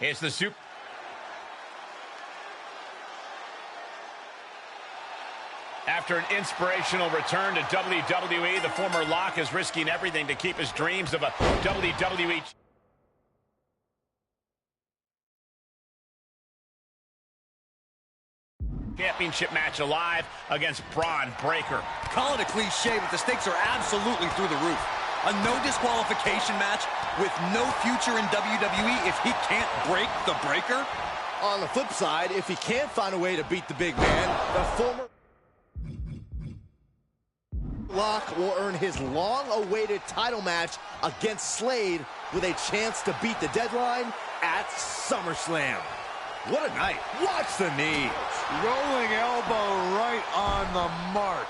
It's the super... After an inspirational return to WWE, the former Lock is risking everything to keep his dreams of a WWE Championship match alive against Braun Breaker. Call it a cliche, but the stakes are absolutely through the roof. A no disqualification match with no future in WWE if he can't break the breaker? On the flip side, if he can't find a way to beat the big man, the former Lock will earn his long-awaited title match against Slade with a chance to beat the deadline at SummerSlam. What a night. Watch the knee. Rolling elbow right on the mark.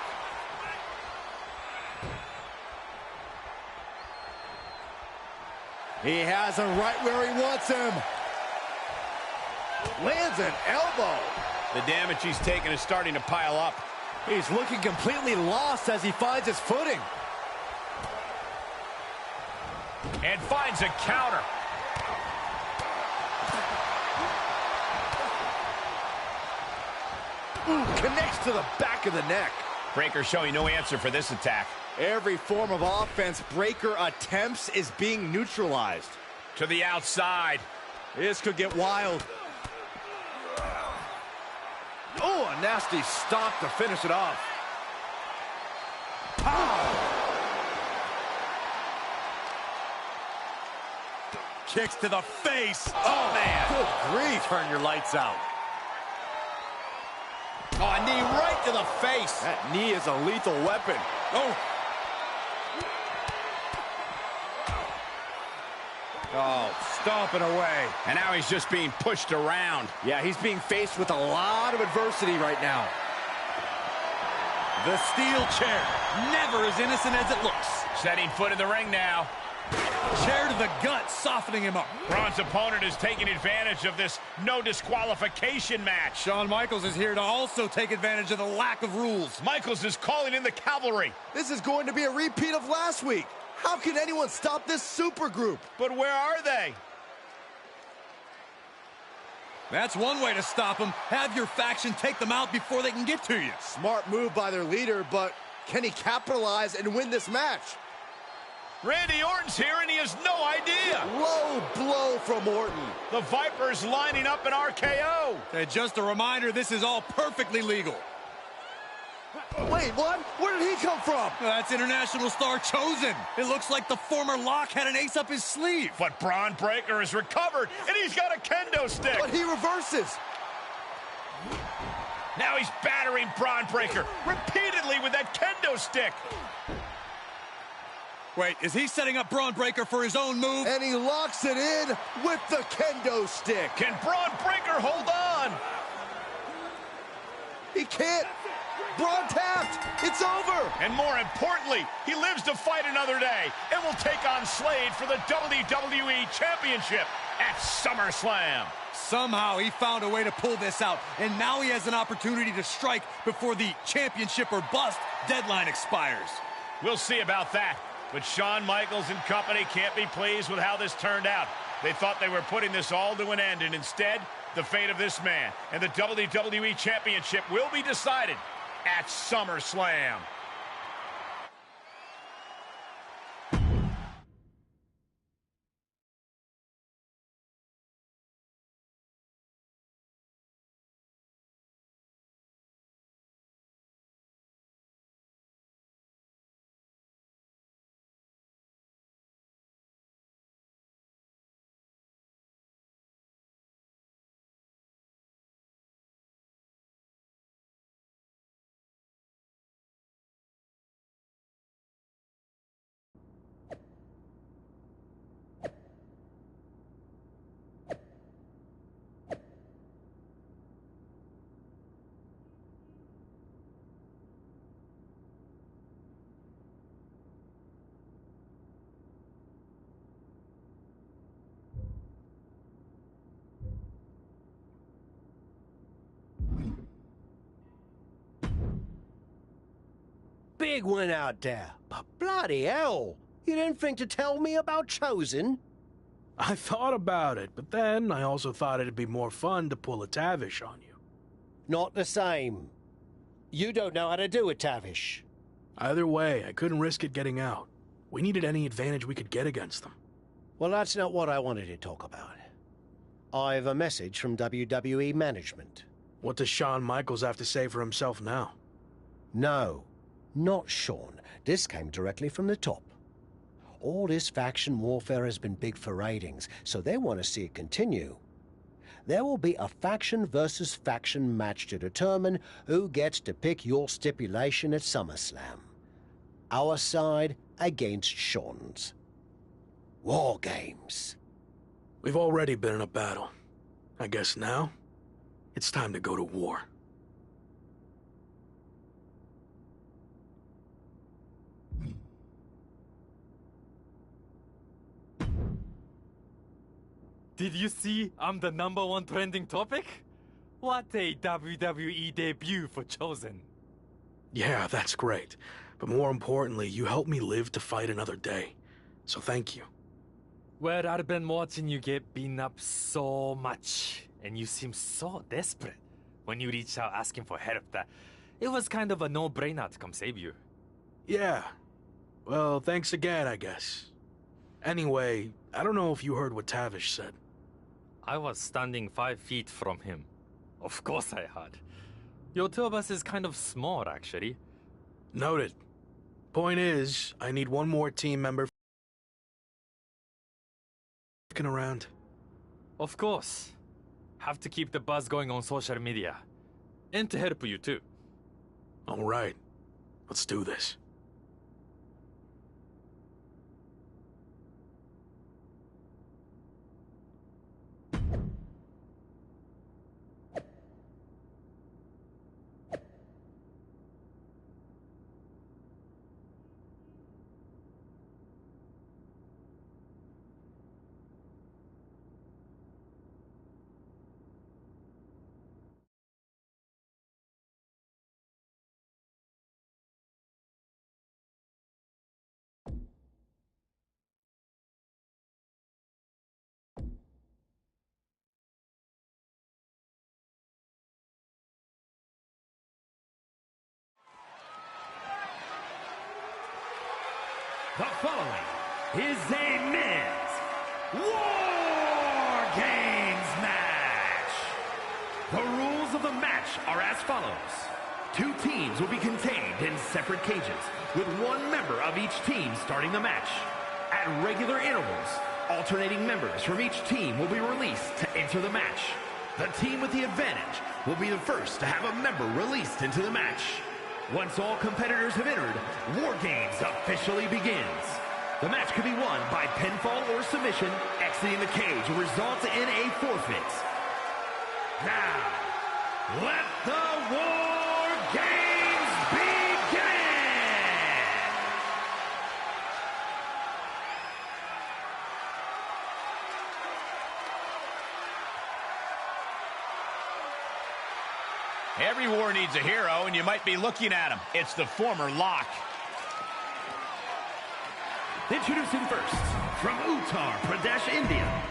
He has him right where he wants him. Lands an elbow. The damage he's taken is starting to pile up. He's looking completely lost as he finds his footing. And finds a counter. Ooh, connects to the back of the neck. Breaker showing no answer for this attack. Every form of offense Breaker attempts is being neutralized. To the outside. This could get wild. Oh, a nasty stop to finish it off. Kicks to the face. Oh, man. Good grief. Turn your lights out. Oh, a knee right to the face. That knee is a lethal weapon. Oh. Oh, stomping away. And now he's just being pushed around. Yeah, he's being faced with a lot of adversity right now. The steel chair, never as innocent as it looks. Setting foot in the ring now. Chair to the gut, softening him up. Braun's opponent is taking advantage of this no disqualification match. Shawn Michaels is here to also take advantage of the lack of rules. Michaels is calling in the cavalry. This is going to be a repeat of last week. How can anyone stop this super group? But where are they? That's one way to stop them. Have your faction take them out before they can get to you. Smart move by their leader, but can he capitalize and win this match? Randy Orton's here and he has no idea. Low blow from Orton. The Viper's lining up an RKO. And just a reminder, this is all perfectly legal. Wait, what? Where did he come from? That's international star Chosen. It looks like the former Lock had an ace up his sleeve. But Braun Breaker has recovered, and he's got a kendo stick. But he reverses. Now he's battering Braun Breaker repeatedly with that kendo stick. Wait, is he setting up Braun Breaker for his own move? And he locks it in with the kendo stick. Can Braun Breaker hold on? He can't. Braun tapped. It's over. And more importantly, he lives to fight another day and will take on Slade for the WWE Championship at SummerSlam. Somehow he found a way to pull this out, and now he has an opportunity to strike before the championship or bust deadline expires. We'll see about that. But Shawn Michaels and company can't be pleased with how this turned out. They thought they were putting this all to an end, and instead, the fate of this man and the WWE Championship will be decided at SummerSlam. Big one out there, but bloody hell, you didn't think to tell me about Chosen? I thought about it, but then I also thought it'd be more fun to pull a Tavish on you. Not the same. You don't know how to do a Tavish. Either way, I couldn't risk it getting out. We needed any advantage we could get against them. Well, that's not what I wanted to talk about. I have a message from WWE management. What does Shawn Michaels have to say for himself now? No, not Shawn. This came directly from the top. All this faction warfare has been big for ratings, so they want to see it continue. There will be a faction versus faction match to determine who gets to pick your stipulation at SummerSlam. Our side against Shawn's. War Games. We've already been in a battle. I guess now, it's time to go to war. Did you see I'm the #1 trending topic? What a WWE debut for Chosen. Yeah, that's great. But more importantly, you helped me live to fight another day. So thank you. Well, I've been watching you get beaten up so much, and you seem so desperate when you reached out asking for help that it was kind of a no-brainer to come save you. Yeah. Well, thanks again, I guess. Anyway, I don't know if you heard what Tavish said. I was standing 5 feet from him. Of course I had. Your two of us is kind of small, actually. Noted. Point is, I need one more team member f***ing around. Of course. Have to keep the buzz going on social media. And to help you too. All right. Let's do this. The following is a men's War Games match. The rules of the match are as follows. 2 teams will be contained in separate cages, with 1 member of each team starting the match. At regular intervals, alternating members from each team will be released to enter the match. The team with the advantage will be the first to have a member released into the match. Once all competitors have entered, War Games officially begins. The match could be won by pinfall or submission. Exiting the cage will result in a forfeit. Now, let the War Games begin! Every war needs a hero, and you might be looking at him. It's the former Lock. Introducing first, from Uttar Pradesh, India.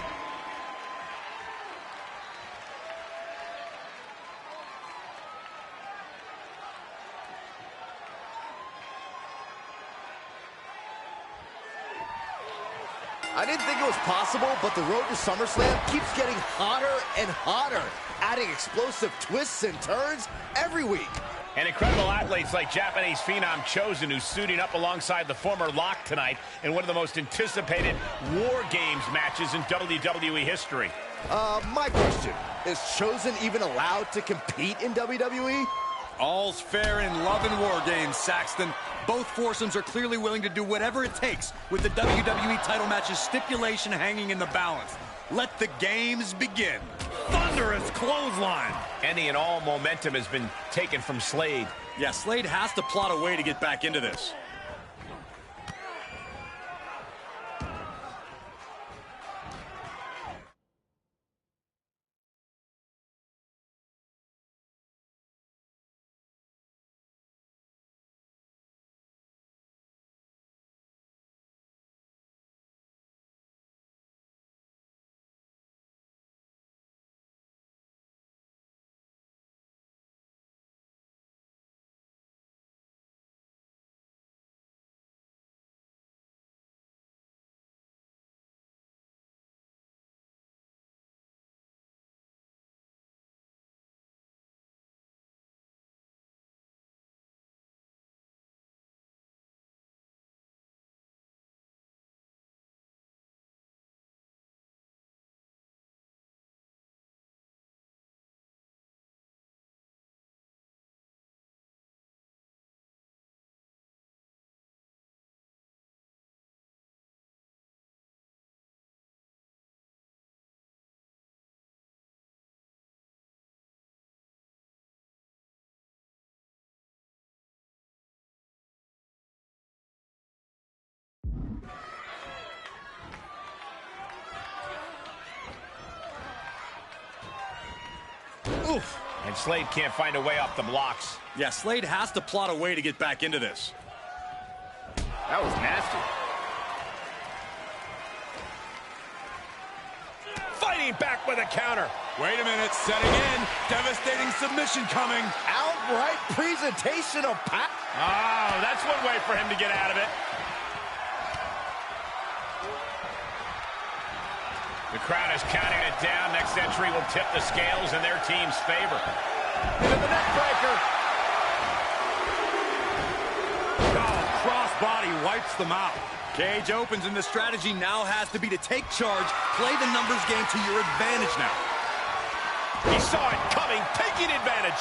I didn't think it was possible, but the road to SummerSlam keeps getting hotter and hotter, adding explosive twists and turns every week. And incredible athletes like Japanese phenom Chosen, who's suiting up alongside the former Lock tonight in one of the most anticipated War Games matches in WWE history. My question, is Chosen even allowed to compete in WWE? All's fair in love and War Games, Saxton. Both foursomes are clearly willing to do whatever it takes with the WWE title match's stipulation hanging in the balance. Let the games begin. Thunderous clothesline. Any and all momentum has been taken from Slade. Yeah, Slade has to plot a way to get back into this. Oof. And Slade can't find a way off the blocks. Yeah, Slade has to plot a way to get back into this. That was nasty. Fighting back with a counter. Wait a minute, setting in. Devastating submission coming. Outright presentation of power. Oh, that's one way for him to get out of it. The crowd is counting it down. Next entry will tip the scales in their team's favor. Into the neck breaker. Oh, crossbody wipes them out. Cage opens, and the strategy now has to be to take charge, play the numbers game to your advantage now. He saw it coming, taking advantage.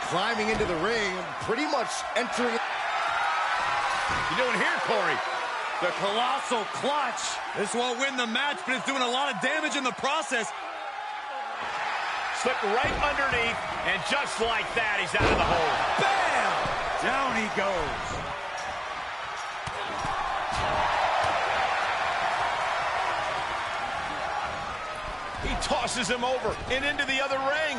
Climbing into the ring, pretty much entering. You doing here, Corey? The colossal clutch. This won't win the match, but it's doing a lot of damage in the process. Slipped right underneath, and just like that, he's out of the hole. Bam! Down he goes. He tosses him over and into the other ring.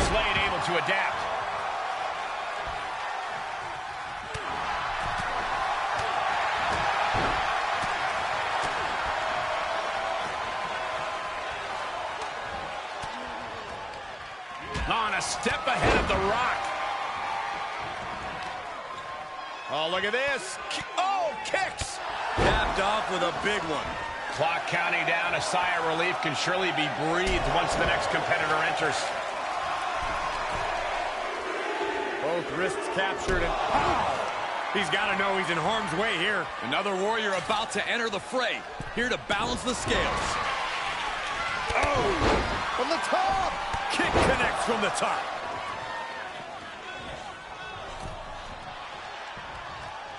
Slade able to adapt. On a step ahead of the Rock. Oh, look at this. Oh, kicks. Capped off with a big one. Clock counting down. A sigh of relief can surely be breathed once the next competitor enters. Both wrists captured, and he's got to know he's in harm's way here. Another warrior about to enter the fray, here to balance the scales. Oh, from the top. Kick connects from the top.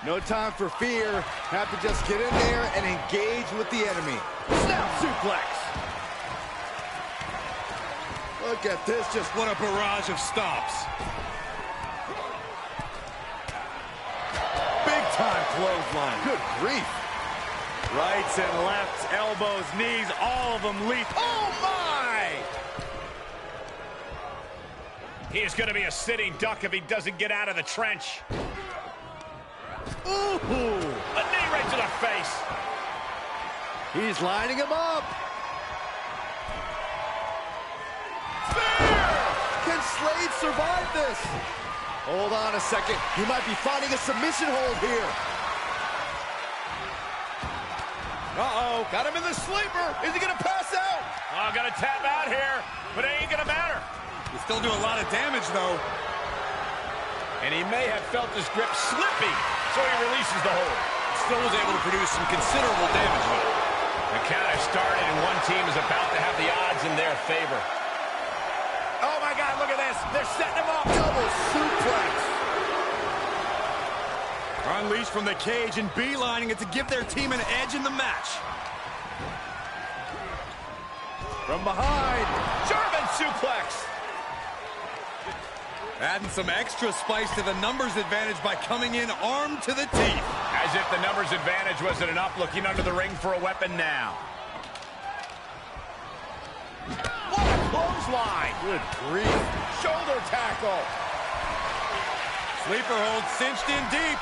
No time for fear. Have to just get in there and engage with the enemy. Snap suplex. Look at this, just What a barrage of stops. big time clothesline. Good grief. Rights and lefts, elbows, knees, all of them leap. Oh my! He is going to be a sitting duck if he doesn't get out of the trench. Ooh! A knee right to the face. He's lining him up. Spear! Can Slade survive this? Hold on a second. He might be finding a submission hold here. Uh-oh. Got him in the sleeper. Is he going to pass out? Oh, got to tap out here, but it ain't going to matter. You still do a lot of damage, though. And he may have felt his grip slipping, so he releases the hold. Still was able to produce some considerable damage, though. The count has started, and one team is about to have the odds in their favor. Oh, my God, look at this. They're setting him up. Double suplex. Unleashed from the cage and beelining it to give their team an edge in the match. From behind. German suplex. Adding some extra spice to the numbers advantage by coming in armed to the teeth. As if the numbers advantage wasn't enough, looking under the ring for a weapon now. What a clothesline. Good grief. Shoulder tackle. Sleeper hold cinched in deep.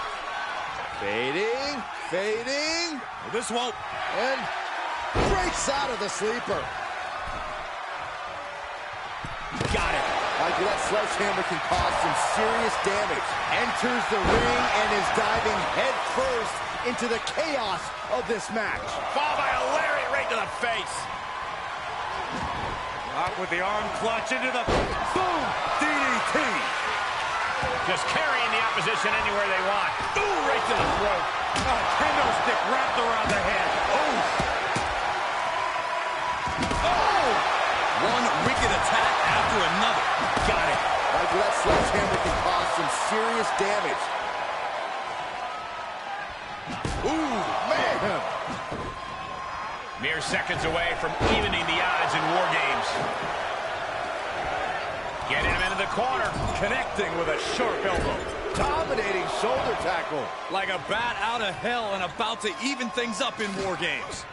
Fading. Fading. This won't. And breaks out of the sleeper. Got it. Michael, that sledgehammer can cause some serious damage. Enters the ring and is diving head first into the chaos of this match. Followed by a lariat right to the face. Up with the arm clutch into the boom DDT. Just carrying the opposition anywhere they want. Ooh, right to the throat. A kendo stick wrapped around the head. Oh! Oh! One wicked attack after another. Got it. Michael, that sledgehammer can cause some serious damage. Ooh, man. Mere seconds away from evening the odds in War Games. Getting him into the corner. Connecting with a sharp elbow. Dominating shoulder tackle. Like a bat out of hell and about to even things up in War Games.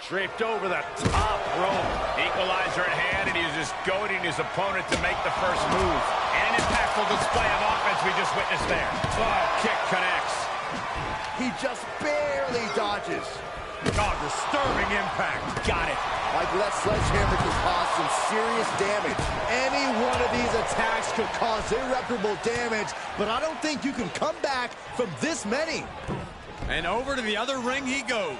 Draped over the top rope. Equalizer at hand, and he's just goading his opponent to make the first move. And an impactful display of offense we just witnessed there. Oh, kick connects. He just barely dodges. Oh, disturbing impact. Got it. Michael, that sledgehammer can cause some serious damage. Any one of these attacks could cause irreparable damage, but I don't think you can come back from this many. And over to the other ring he goes.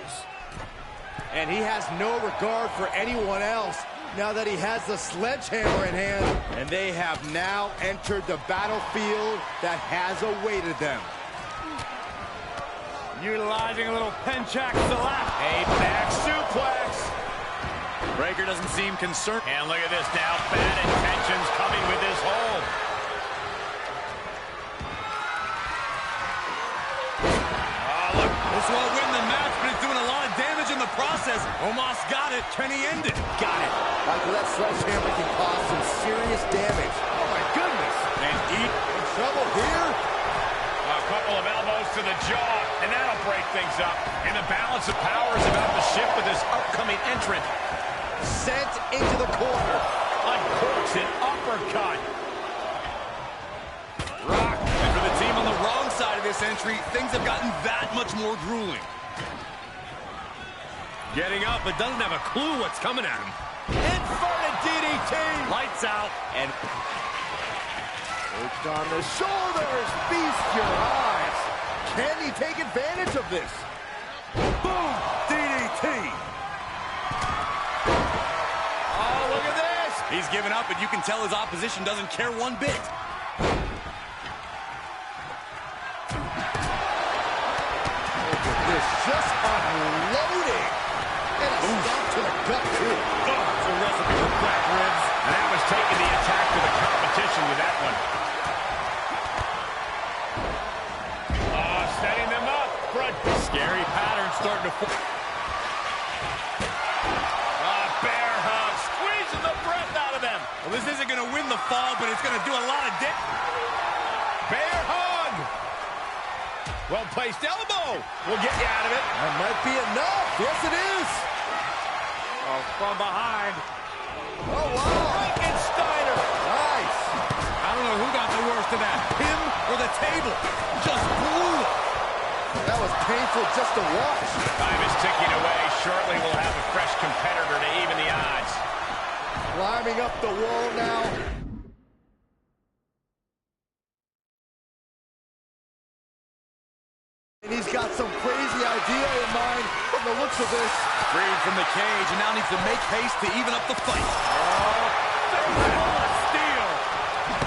And he has no regard for anyone else now that he has the sledgehammer in hand. And they have now entered the battlefield that has awaited them. Utilizing a little penchak slap. A back suplex. Breaker doesn't seem concerned. And look at this now. Bad intentions coming with this hold. Oh, look. This won't win the match, but it's doing a lot of damage in the process. Omos got it. Can he end it? Got it. Michael, that sledgehammer can cause some serious damage. Oh, my goodness. And in trouble here. A couple of elbows to the jaw, and that'll break things up. And the balance of power is about to shift with this upcoming entrant. Sent into the corner. Uncorks an uppercut. Rock. And for the team on the wrong side of this entry, things have gotten that much more grueling. Getting up, but doesn't have a clue what's coming at him. Inverted DDT. Lights out. And hooked on the shoulders. Feast your eyes. Can he take advantage of this? Boom. DDT. Oh, look at this. He's given up, and you can tell his opposition doesn't care one bit. This just unloading. And a stomp to the gut, too. Oh, it's a recipe for cracked ribs. And that was taking the attack to the competition with that one. Setting them up for a scary pattern starting to form. Bear hug, squeezing the breath out of them. Well, this isn't going to win the fall, but it's going to do a lot of damage. Bear hug. Well-placed elbow will get you out of it. That might be enough. Yes, it is. Oh, from behind. Oh, wow. Frankensteiner. Nice. I don't know who got the worst of that, him or the table. Just brutal. That was painful just to watch. Time is ticking away. Shortly we'll have a fresh competitor to even the odds. Climbing up the wall now. And he's got some crazy idea in mind from the looks of this. Freed from the cage and now needs to make haste to even up the fight. Steal.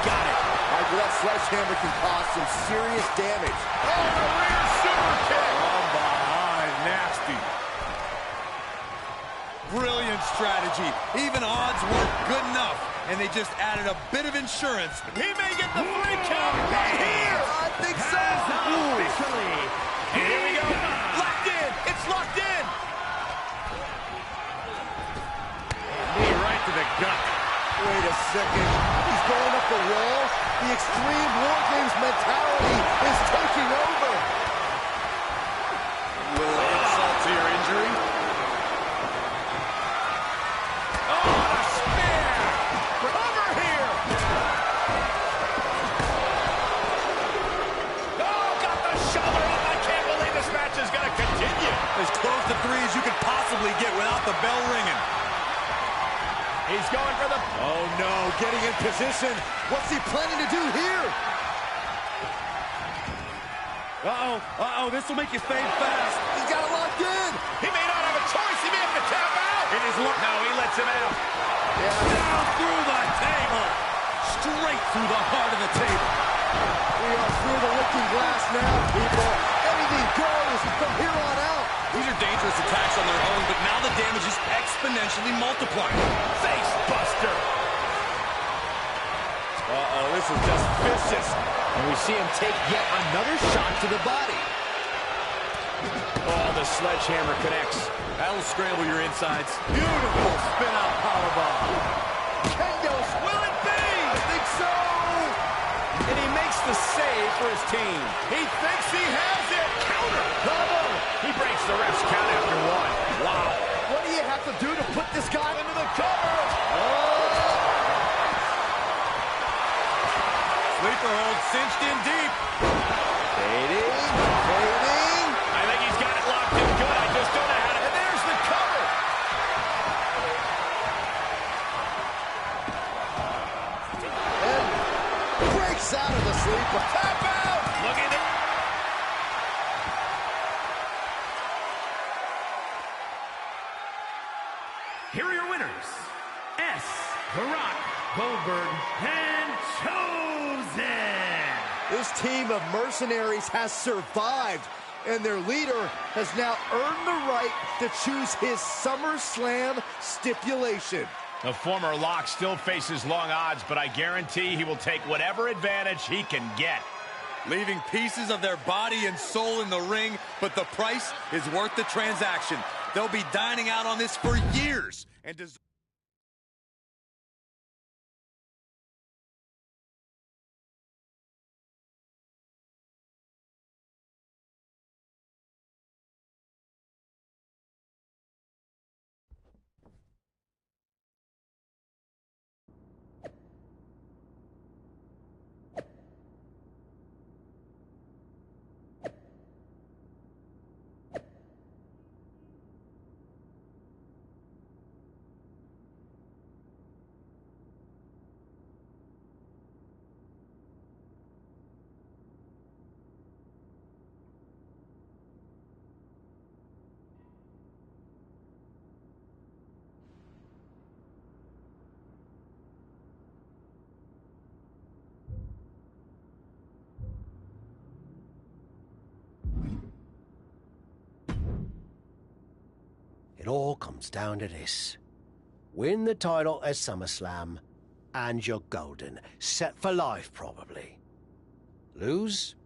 Got it. Michael, that sledgehammer can cause some serious damage. Oh, the rear super kick. From behind, nasty. Brilliant strategy. Even odds weren't good enough, and they just added a bit of insurance. He may get the 3 count right here. I think so. Officially, Here we go. Locked in. It's locked in. Knee right to the gut. Wait a second. He's going up the wall. The Extreme War Games mentality is taking over. Little insult to your injury. Oh, the spear. Cover here. Oh, got the shoulder up. I can't believe this match is going to continue. As close to 3 as you could possibly get without the bell ringing. He's going for the... Oh, no. Getting in position. What's he planning to do here? Uh-oh. This will make you fade fast. He's got it locked in. He may not have a choice. He may have to tap out. It is locked. No, he lets him out. Yeah. Down through the table. Straight through the heart of the table. We are through the looking glass now, people. Anything goes from here on out. These are dangerous attacks on their own, but now the damage is exponentially multiplying. Face buster. Uh-oh, this is just vicious. And we see him take yet another shot to the body. Oh, the sledgehammer connects. That'll scramble your insides. Beautiful spin-out powerbomb. Kengos, will it be? I think so. And he makes the save for his team. He thinks he has it. Counter. Cover. He breaks the ref's count after one. Wow. What do you have to do to put this guy Into the cover. Sleeper hold cinched in deep. Fading, fading. I think he's got it locked in good. I just don't know how to. And there's the cover. And breaks out of the sleeper. Tap out. Look at it. Here are your winners, The Rock, Goldberg, and Chosen. This team of mercenaries has survived, and their leader has now earned the right to choose his SummerSlam stipulation. The former Lock still faces long odds, but I guarantee he will take whatever advantage he can get. Leaving pieces of their body and soul in the ring, but the price is worth the transaction. They'll be dining out on this for years. And It all comes down to this. Win the title at SummerSlam, and you're golden. Set for life, probably. Lose?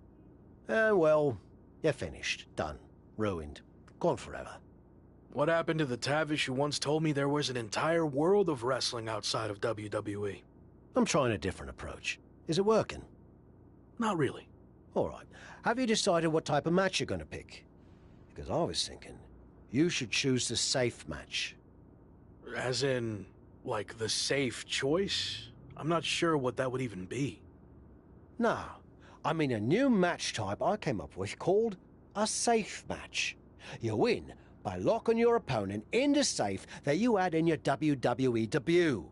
Well, you're finished. Done. Ruined. Gone forever. What happened to the Tavish who once told me there was an entire world of wrestling outside of WWE? I'm trying a different approach. Is it working? Not really. All right. Have you decided what type of match you're going to pick? Because I was thinking you should choose the safe match. As in, like, the safe choice? I'm not sure what that would even be. No. I mean a new match type I came up with called a safe match. You win by locking your opponent in the safe that you had in your WWE debut.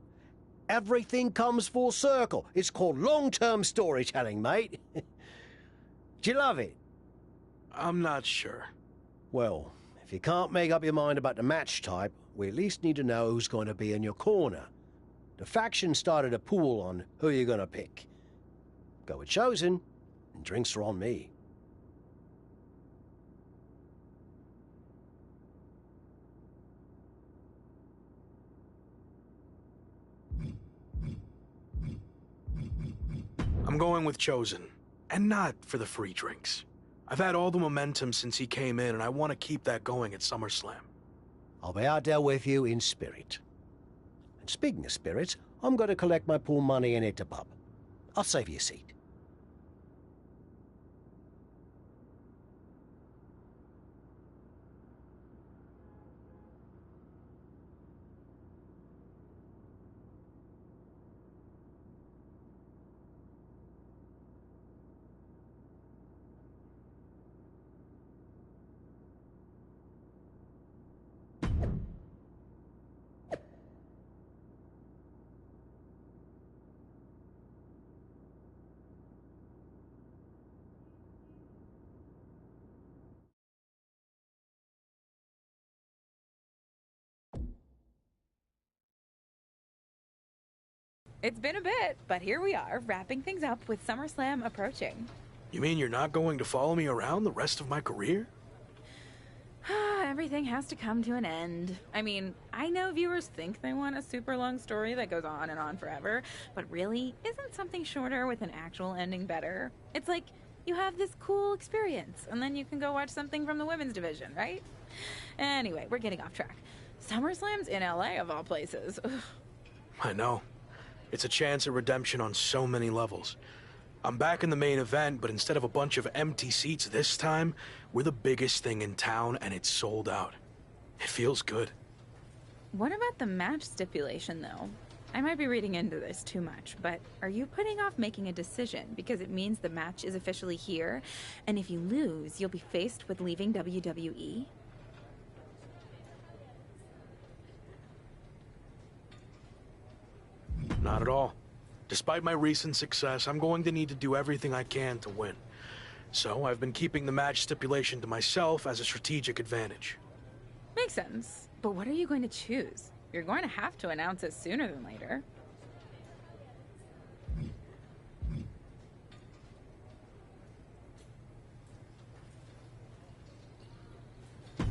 Everything comes full circle. It's called long-term storytelling, mate. Do you love it? I'm not sure. Well, if you can't make up your mind about the match type, we at least need to know who's going to be in your corner. The faction started a pool on who you're going to pick. Go with Chosen, and drinks are on me. I'm going with Chosen, and not for the free drinks. I've had all the momentum since he came in, and I want to keep that going at SummerSlam. I'll be out there with you in spirit. And speaking of spirits, I'm going to collect my pool money and hit the pub. I'll save you a seat. It's been a bit, but here we are, wrapping things up with SummerSlam approaching. You mean you're not going to follow me around the rest of my career? Everything has to come to an end. I mean, I know viewers think they want a super long story that goes on and on forever, but really, isn't something shorter with an actual ending better? It's like, you have this cool experience, and then you can go watch something from the women's division, right? Anyway, we're getting off track. SummerSlam's in LA, of all places. Ugh. I know. It's a chance at redemption on so many levels. I'm back in the main event, but instead of a bunch of empty seats this time, we're the biggest thing in town, and it's sold out. It feels good. What about the match stipulation, though? I might be reading into this too much, but are you putting off making a decision because it means the match is officially here, and if you lose, you'll be faced with leaving WWE? Not at all. Despite my recent success, I'm going to need to do everything I can to win. So I've been keeping the match stipulation to myself as a strategic advantage. Makes sense. But what are you going to choose? You're going to have to announce it sooner than later.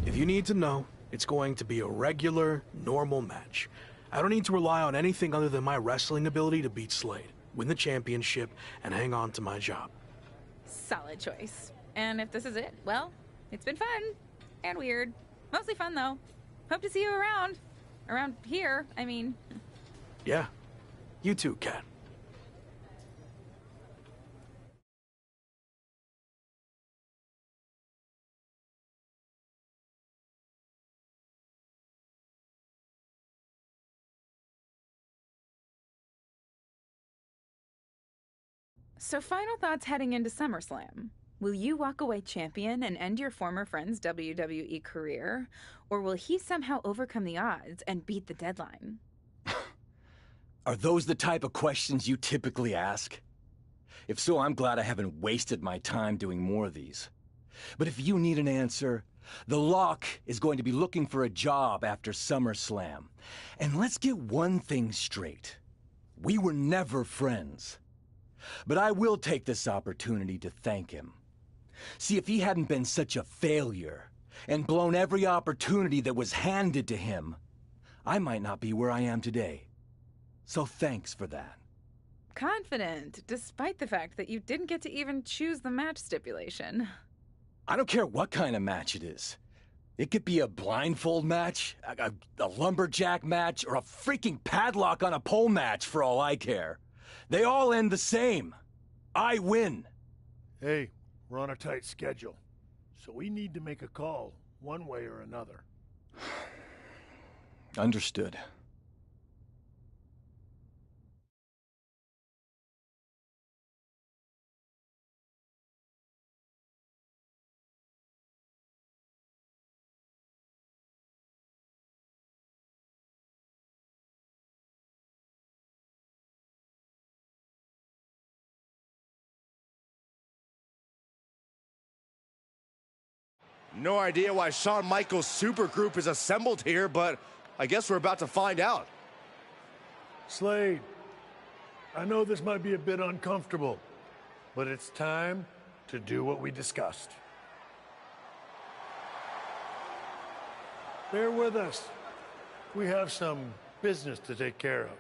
If you need to know, it's going to be a regular, normal match. I don't need to rely on anything other than my wrestling ability to beat Slade, win the championship, and hang on to my job. Solid choice. And if this is it, well, it's been fun. And weird. Mostly fun, though. Hope to see you around. Around here, I mean. Yeah. You too, Kat. So final thoughts heading into SummerSlam. Will you walk away champion and end your former friend's WWE career? Or will he somehow overcome the odds and beat the deadline? Are those the type of questions you typically ask? If so, I'm glad I haven't wasted my time doing more of these. But if you need an answer, the Lock is going to be looking for a job after SummerSlam. And let's get one thing straight. We were never friends. But I will take this opportunity to thank him. See, if he hadn't been such a failure and blown every opportunity that was handed to him, I might not be where I am today. So thanks for that. Confident, despite the fact that you didn't get to even choose the match stipulation. I don't care what kind of match it is. It could be a blindfold match, a lumberjack match, or a freaking padlock on a pole match for all I care. They all end the same. I win. Hey, we're on a tight schedule, so we need to make a call one way or another. Understood. No idea why Shawn Michaels' supergroup is assembled here, but I guess we're about to find out. Slade, I know this might be a bit uncomfortable, but it's time to do what we discussed. Bear with us. We have some business to take care of.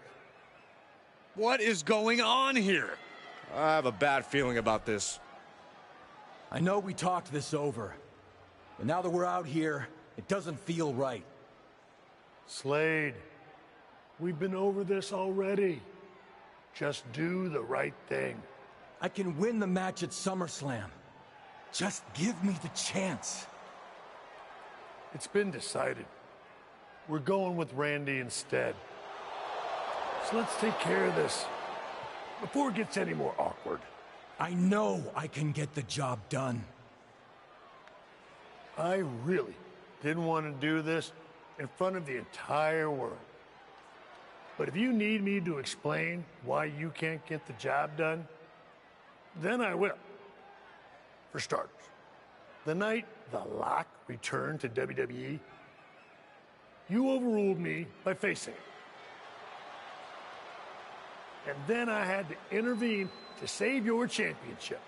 What is going on here? I have a bad feeling about this. I know we talked this over, but now that we're out here, it doesn't feel right. Slade, we've been over this already. Just do the right thing. I can win the match at SummerSlam. Just give me the chance. It's been decided. We're going with Randy instead. So let's take care of this before it gets any more awkward. I know I can get the job done. I really didn't want to do this in front of the entire world. But if you need me to explain why you can't get the job done, then I will. For starters, the night The Lock returned to WWE, you overruled me by facing it. And then I had to intervene to save your championship.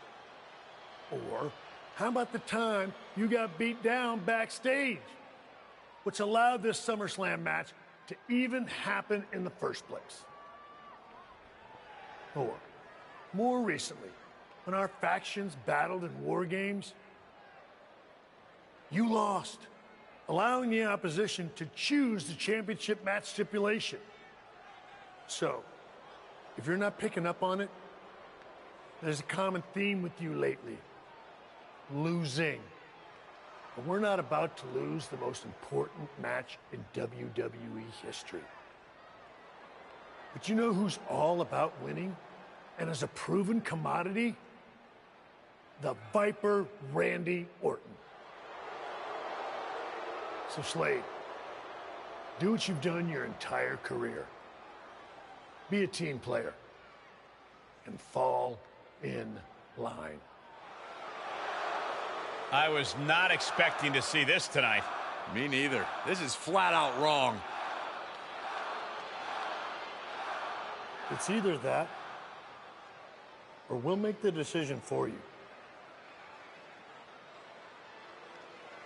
Or how about the time you got beat down backstage, which allowed this SummerSlam match to even happen in the first place? Or, more recently, when our factions battled in war games? You lost, allowing the opposition to choose the championship match stipulation. So, if you're not picking up on it, there's a common theme with you lately. Losing. But we're not about to lose the most important match in WWE history. But you know who's all about winning and is a proven commodity? The Viper Randy Orton. So Slade, do what you've done your entire career. Be a team player and fall in line. I was not expecting to see this tonight. Me neither. This is flat out wrong. It's either that or we'll make the decision for you.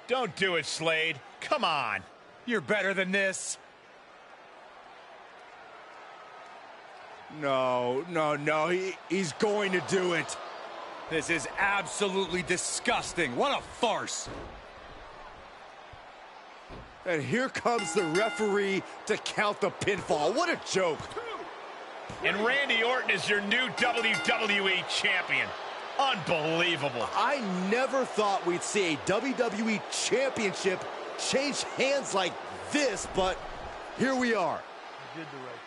Don't do it, Slade. Come on. You're better than this. No, he's going to do it. This is absolutely disgusting. What a farce. And here comes the referee to count the pinfall. What a joke. And Randy Orton is your new WWE champion. Unbelievable. I never thought we'd see a WWE championship change hands like this, but here we are. You did the right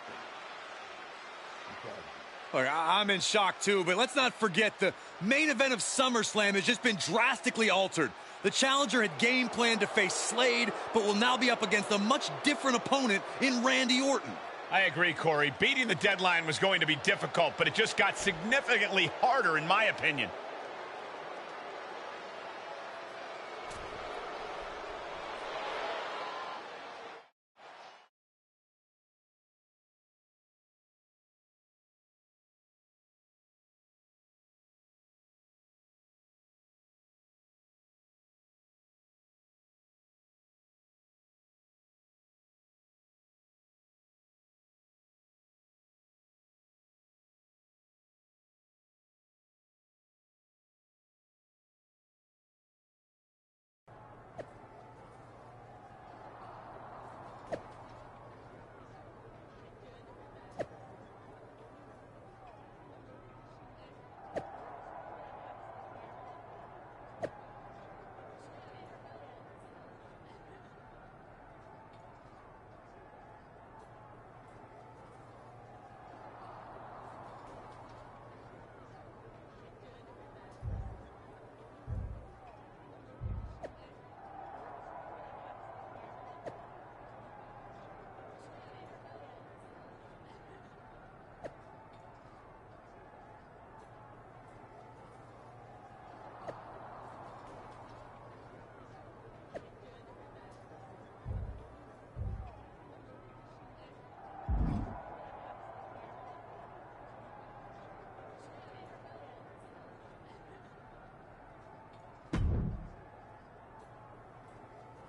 thing. Look, I'm in shock too, but let's not forget the main event of SummerSlam has just been drastically altered. The challenger had game planned to face Slade, but will now be up against a much different opponent in Randy Orton. I agree, Corey. Beating the deadline was going to be difficult, but it just got significantly harder, in my opinion.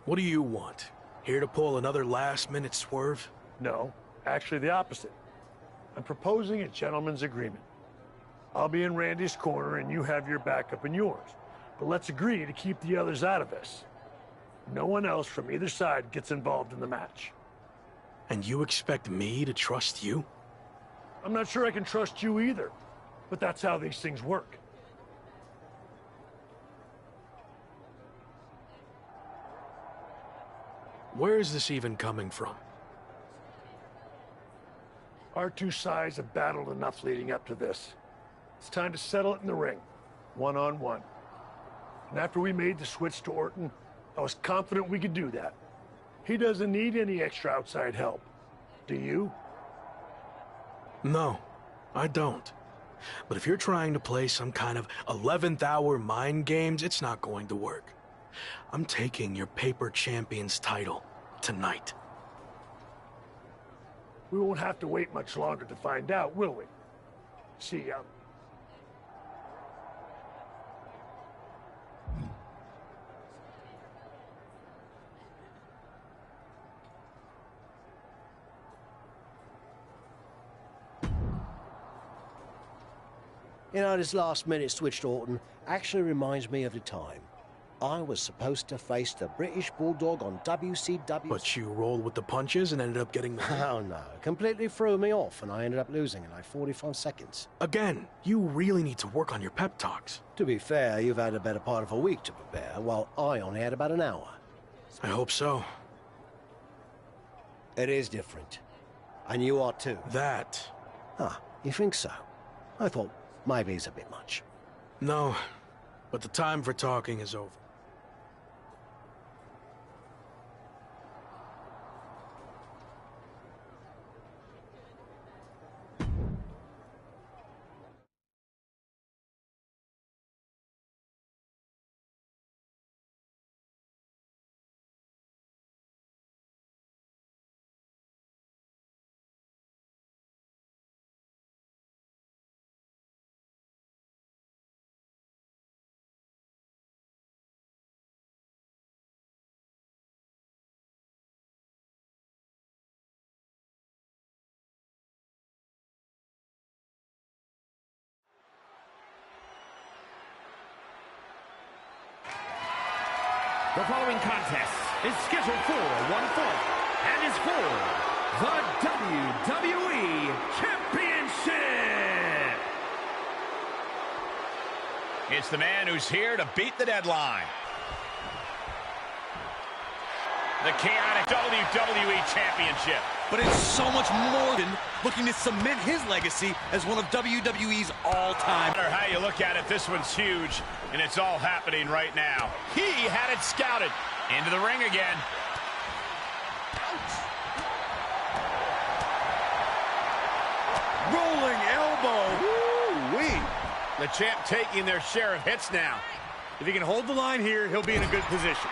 What do you want? Here to pull another last-minute swerve? No, actually the opposite. I'm proposing a gentleman's agreement. I'll be in Randy's corner and you have your backup in yours. But let's agree to keep the others out of this. No one else from either side gets involved in the match. And you expect me to trust you? I'm not sure I can trust you either, but that's how these things work. Where is this even coming from? Our two sides have battled enough leading up to this. It's time to settle it in the ring, one-on-one. And after we made the switch to Orton, I was confident we could do that. He doesn't need any extra outside help. Do you? No, I don't. But if you're trying to play some kind of 11th hour mind games, it's not going to work. I'm taking your paper champion's title tonight. We won't have to wait much longer to find out, will we? See, You know, this last-minute switch to Orton actually reminds me of the time I was supposed to face the British Bulldog on WCW. But you rolled with the punches and ended up getting the... Oh, no. Completely threw me off, and I ended up losing in like 45 seconds. Again, you really need to work on your pep talks. To be fair, you've had a better part of a week to prepare, while I only had about an hour. I hope so. It is different. And you are too. That... Ah, you think so? I thought maybe it's a bit much. No, but the time for talking is over. The following contest is scheduled for one fall and is for the WWE Championship. It's the man who's here to beat the deadline. The chaotic WWE Championship. But it's so much more than looking to cement his legacy as one of WWE's all-time. No matter how you look at it, this one's huge, and it's all happening right now. He had it scouted. Into the ring again. Rolling elbow. Woo-wee. The champ taking their share of hits now. If he can hold the line here, he'll be in a good position.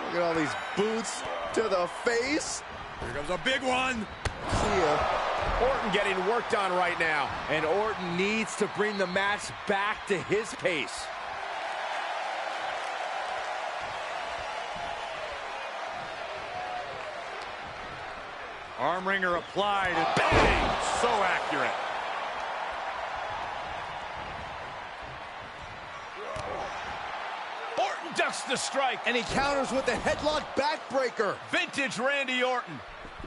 Look at all these boots to the face. Here comes a big one. See ya. Orton getting worked on right now. And Orton needs to bring the match back to his pace. Arm wringer applied, and bang! So accurate. Orton ducks the strike. And he counters with the headlock backbreaker. Vintage Randy Orton.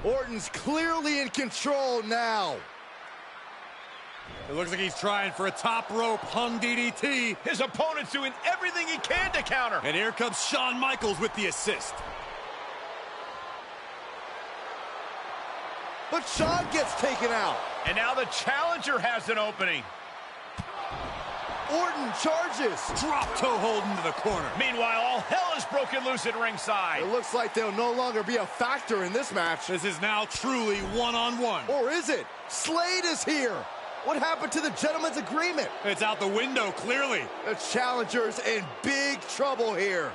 Orton's clearly in control now. It looks like he's trying for a top rope hung DDT. His opponent's doing everything he can to counter. And here comes Shawn Michaels with the assist. But Shawn gets taken out. And now the challenger has an opening. Orton charges. Drop toe hold into the corner. Meanwhile, all hell is broken loose at ringside. It looks like they'll no longer be a factor in this match. This is now truly one-on-one. Or is it? Slade is here. What happened to the gentleman's agreement? It's out the window, clearly. The challenger's in big trouble here.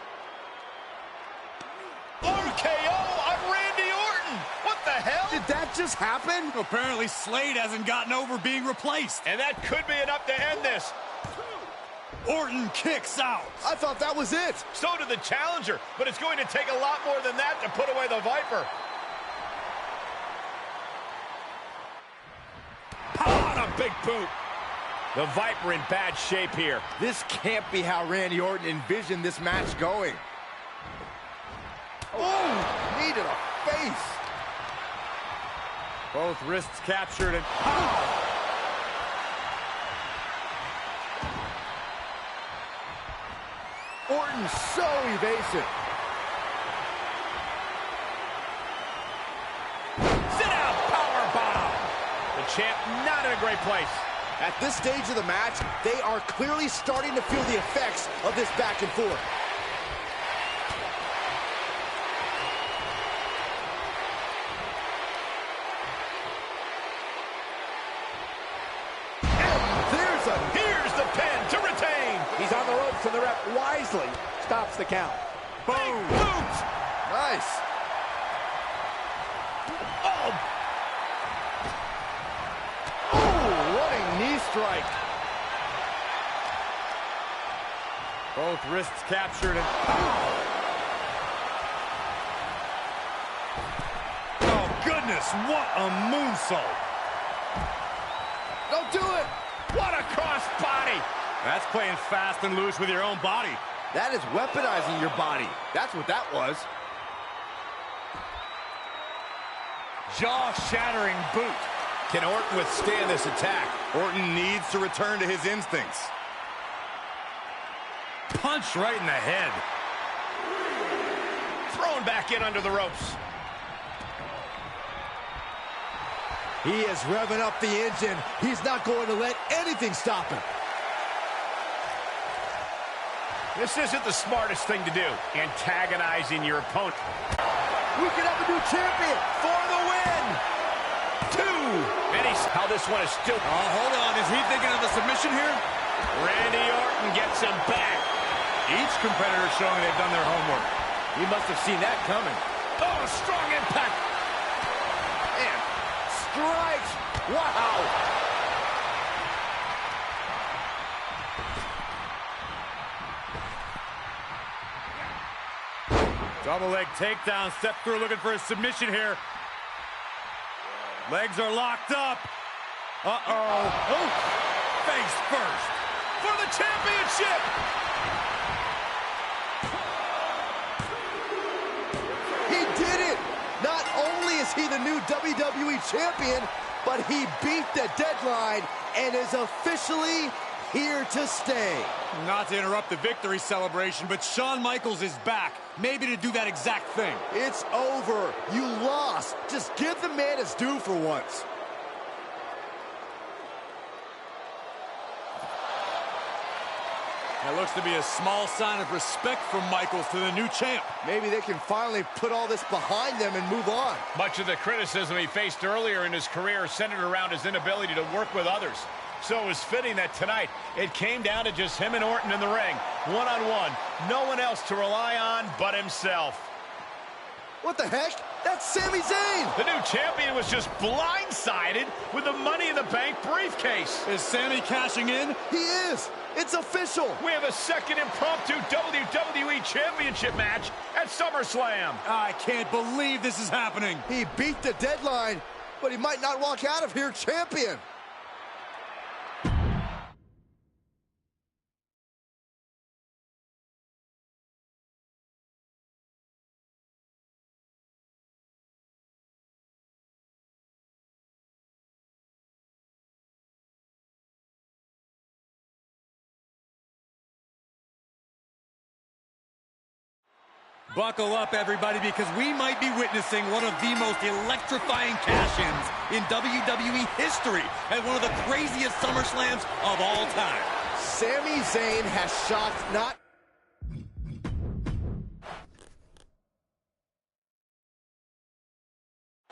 RKO on Randy Orton. What the hell? Did that just happen? Apparently, Slade hasn't gotten over being replaced. And that could be enough to end this. Orton kicks out. I thought that was it. So did the challenger, but it's going to take a lot more than that to put away the Viper. What a big boot. The Viper in bad shape here. This can't be how Randy Orton envisioned this match going. Oh, knee to the face. Both wrists captured and... Orton so evasive. Sit out, powerbomb. The champ not in a great place. At this stage of the match, they are clearly starting to feel the effects of this back and forth. Here's the pin to retain. He's on the ropes, and the ref wisely stops the count. Boom! Boot! Nice. Oh! Ooh, running knee strike. Both wrists captured and... Oh, goodness, what a moonsault. Don't do it. What a cross body. That's playing fast and loose with your own body. That is weaponizing your body. That's what that was. Jaw-shattering boot. Can Orton withstand this attack? Orton needs to return to his instincts. Punch right in the head. Thrown back in under the ropes. He is revving up the engine. He's not going to let anything stop him. This isn't the smartest thing to do, antagonizing your opponent. We could have a new champion for the win. 2. And how this one is still... Oh, hold on. Is he thinking of the submission here? Randy Orton gets him back. Each competitor showing they've done their homework. He must have seen that coming. Oh, strong impact. And strikes. Wow. Double leg takedown. Step through looking for a submission here. Legs are locked up. Uh-oh. Oh, face first. For the championship. He did it. Not only is he the new WWE champion, but he beat the deadline and is officially here to stay. Not to interrupt the victory celebration, but Shawn Michaels is back. Maybe to do that exact thing. It's over. You lost. Just give the man his due for once. That looks to be a small sign of respect from Michaels to the new champ. Maybe they can finally put all this behind them and move on. Much of the criticism he faced earlier in his career centered around his inability to work with others. So it was fitting that tonight it came down to just him and Orton in the ring, one-on-one. No one else to rely on but himself. What the heck? That's Sami Zayn! The new champion was just blindsided with the Money in the Bank briefcase. Is Sami cashing in? He is! It's official! We have a second impromptu WWE Championship match at SummerSlam. I can't believe this is happening. He beat the deadline, but he might not walk out of here champion. Buckle up, everybody, because we might be witnessing one of the most electrifying cash-ins in WWE history at one of the craziest SummerSlams of all time. Sami Zayn has shocked not...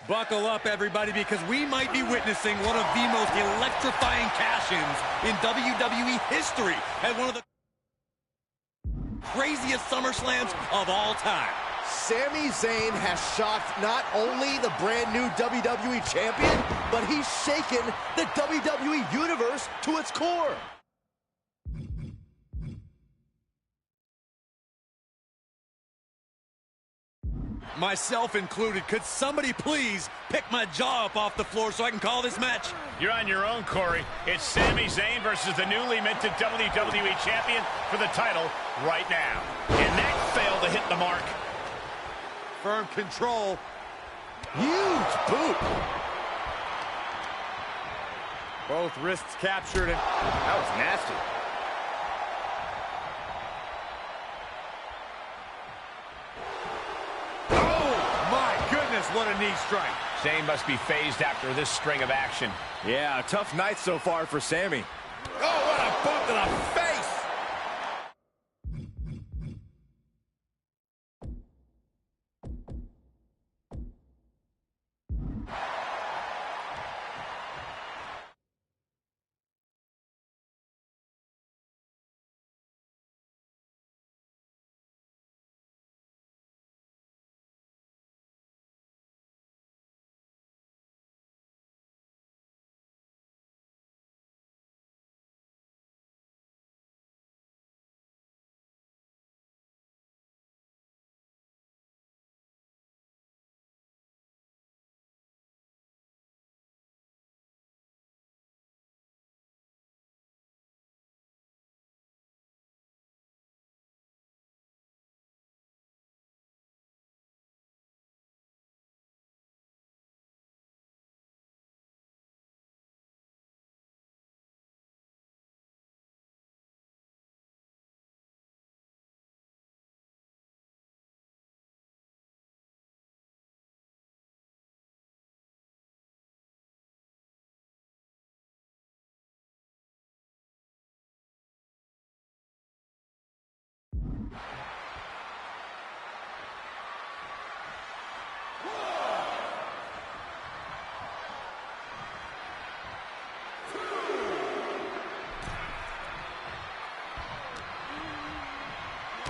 Buckle up, everybody, because we might be witnessing one of the most electrifying cash-ins in WWE history at one of the craziest SummerSlams of all time. Sami Zayn has shocked not only the brand new WWE champion, but he's shaken the WWE universe to its core. Myself included. Could somebody please pick my jaw up off the floor so I can call this match? You're on your own, Corey. It's Sami Zayn versus the newly minted WWE Champion for the title right now. And that failed to hit the mark. Firm control. Huge boot. Both wrists captured, and that was nasty. what a knee strike. Zayn must be phased after this string of action. Yeah, a tough night so far for Sami. Oh, what a boot to the face!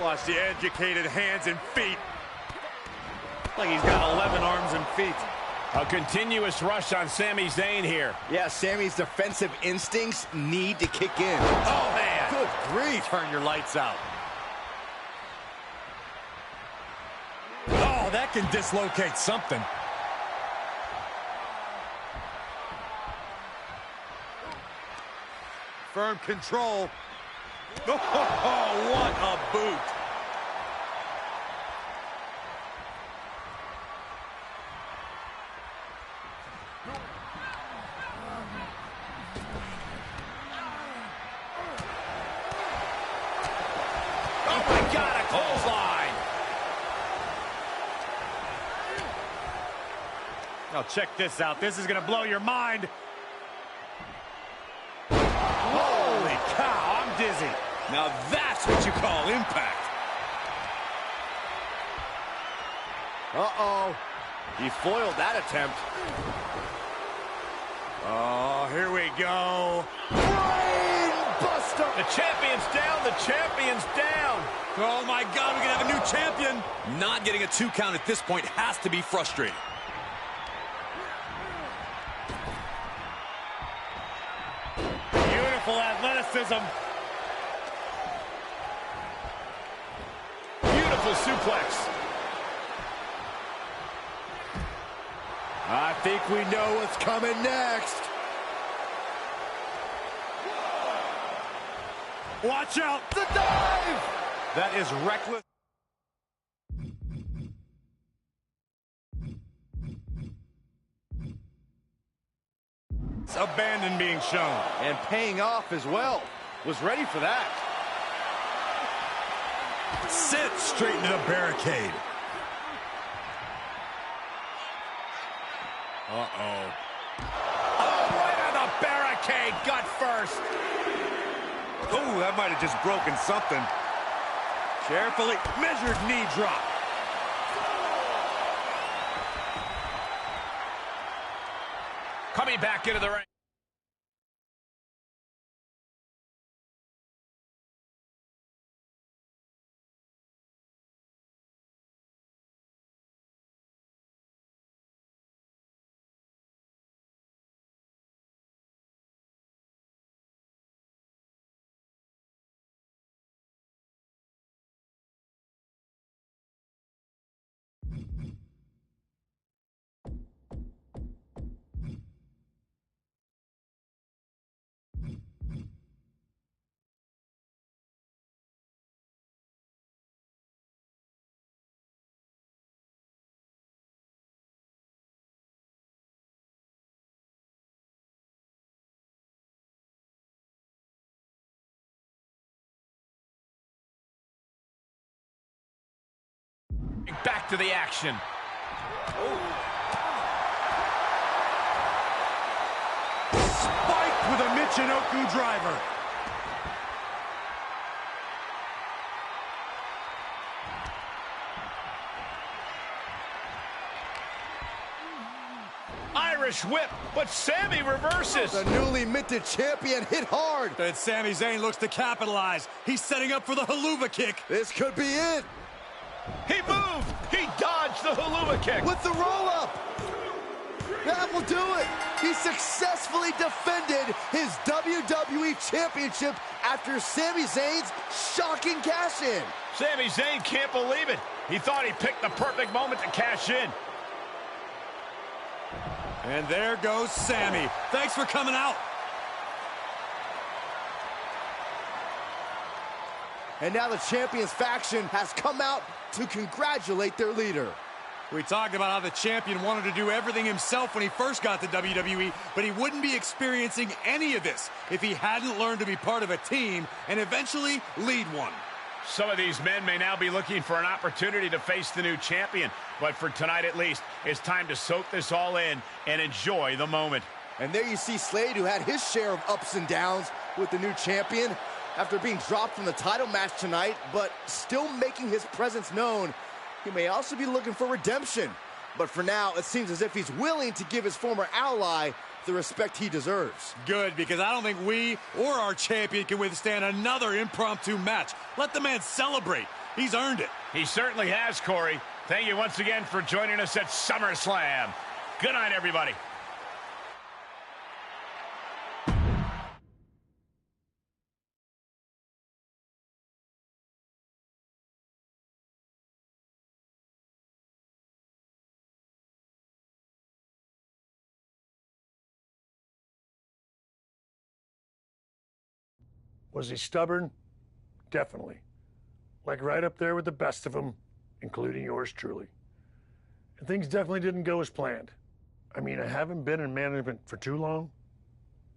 Watch the educated hands and feet. Like he's got 11 arms and feet. A continuous rush on Sami Zayn here. Yeah, Sami's defensive instincts need to kick in. Oh, man. Good grief. Turn your lights out. Oh, that can dislocate something. Firm control. Oh, what a boot. Oh, my God, a clothesline. Now check this out. This is going to blow your mind. Holy cow, I'm dizzy. Now that's what you call impact. Uh-oh. He foiled that attempt. Oh, here we go. Brain buster. The champion's down. The champion's down. Oh, my God, we can have a new champion. Not getting a 2 count at this point has to be frustrating. Beautiful athleticism. Beautiful suplex. I think we know what's coming next. Watch out. The dive. That is reckless. Abandon being shown. And paying off as well. Was ready for that. Sit straight into the barricade. Uh-oh. Oh, right on the barricade. Gut first. Oh, that might have just broken something. Carefully measured knee drop. Coming back into the ring. Back to the action. Spiked with a Michinoku driver. Irish whip, but Sami reverses. The newly minted champion hit hard. And Sami Zayn looks to capitalize. He's setting up for the haluva kick. This could be it. He moved. He dodged the haluva kick. With the roll-up. That will do it. He successfully defended his WWE Championship after Sami Zayn's shocking cash-in. Sami Zayn can't believe it. He thought he picked the perfect moment to cash in. And there goes Sami. Thanks for coming out. And now the Champions faction has come out to congratulate their leader. We talked about how the champion wanted to do everything himself when he first got to WWE, but he wouldn't be experiencing any of this if he hadn't learned to be part of a team and eventually lead one. Some of these men may now be looking for an opportunity to face the new champion, but for tonight at least, it's time to soak this all in and enjoy the moment. And there you see Slade, who had his share of ups and downs with the new champion. After being dropped from the title match tonight, but still making his presence known, he may also be looking for redemption. But for now, it seems as if he's willing to give his former ally the respect he deserves. Good, because I don't think we or our champion can withstand another impromptu match. Let the man celebrate. He's earned it. He certainly has, Corey. Thank you once again for joining us at SummerSlam. Good night, everybody. Was he stubborn? Definitely. Like right up there with the best of them, including yours truly. And things definitely didn't go as planned. I mean, I haven't been in management for too long,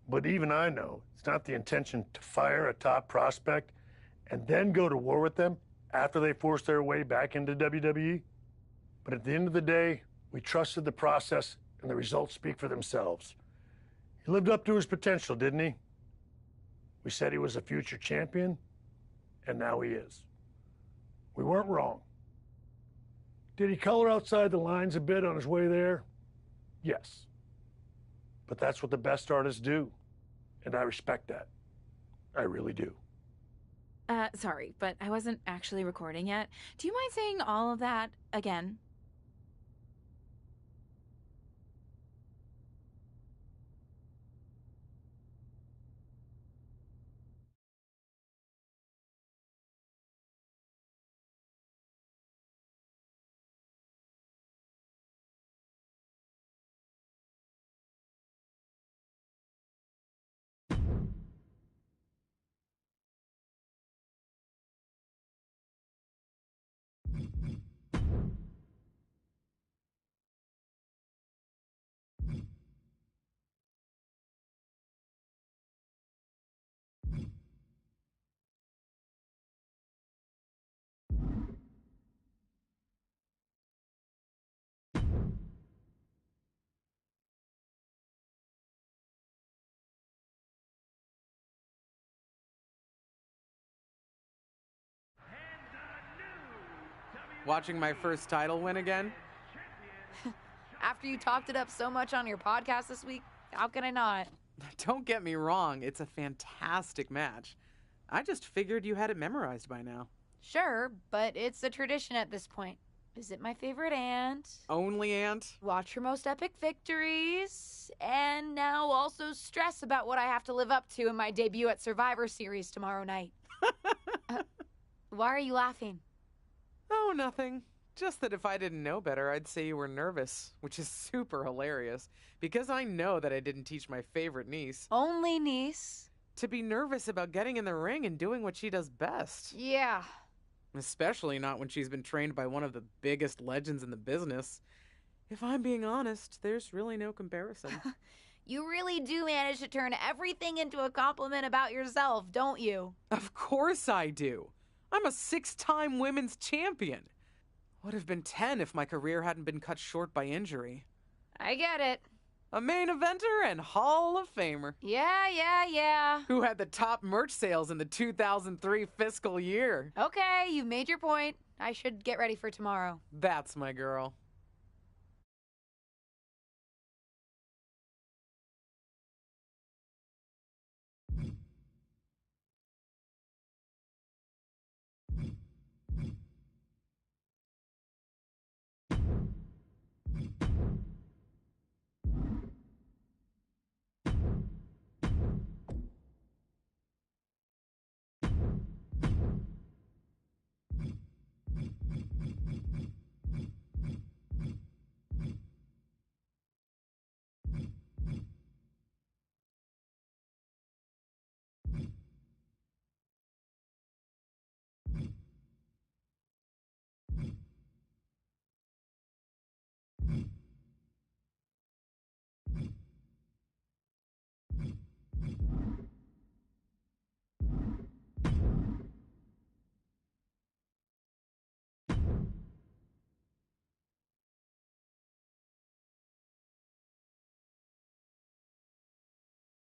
but even I know it's not the intention to fire a top prospect and then go to war with them after they force their way back into WWE. But at the end of the day, we trusted the process and the results speak for themselves. He lived up to his potential, didn't he? We said he was a future champion, and now he is. We weren't wrong. Did he color outside the lines a bit on his way there? Yes. But that's what the best artists do, and I respect that. I really do. Sorry, but I wasn't actually recording yet. Do you mind saying all of that again? Watching my first title win again? After you talked it up so much on your podcast this week, how can I not? Don't get me wrong, it's a fantastic match. I just figured you had it memorized by now. Sure, but it's a tradition at this point. Visit my favorite aunt. Only aunt? Watch her most epic victories. And now also stress about what I have to live up to in my debut at Survivor Series tomorrow night. Why are you laughing? Oh, nothing. Just that if I didn't know better, I'd say you were nervous, which is super hilarious, because I know that I didn't teach my favorite niece. Only niece? To be nervous about getting in the ring and doing what she does best. Yeah. Especially not when she's been trained by one of the biggest legends in the business. If I'm being honest, there's really no comparison. You really do manage to turn everything into a compliment about yourself, don't you? Of course I do. I'm a 6-time women's champion. Would have been 10 if my career hadn't been cut short by injury. I get it. A main eventer and Hall of Famer. Yeah. Who had the top merch sales in the 2003 fiscal year. Okay, you've made your point. I should get ready for tomorrow. That's my girl.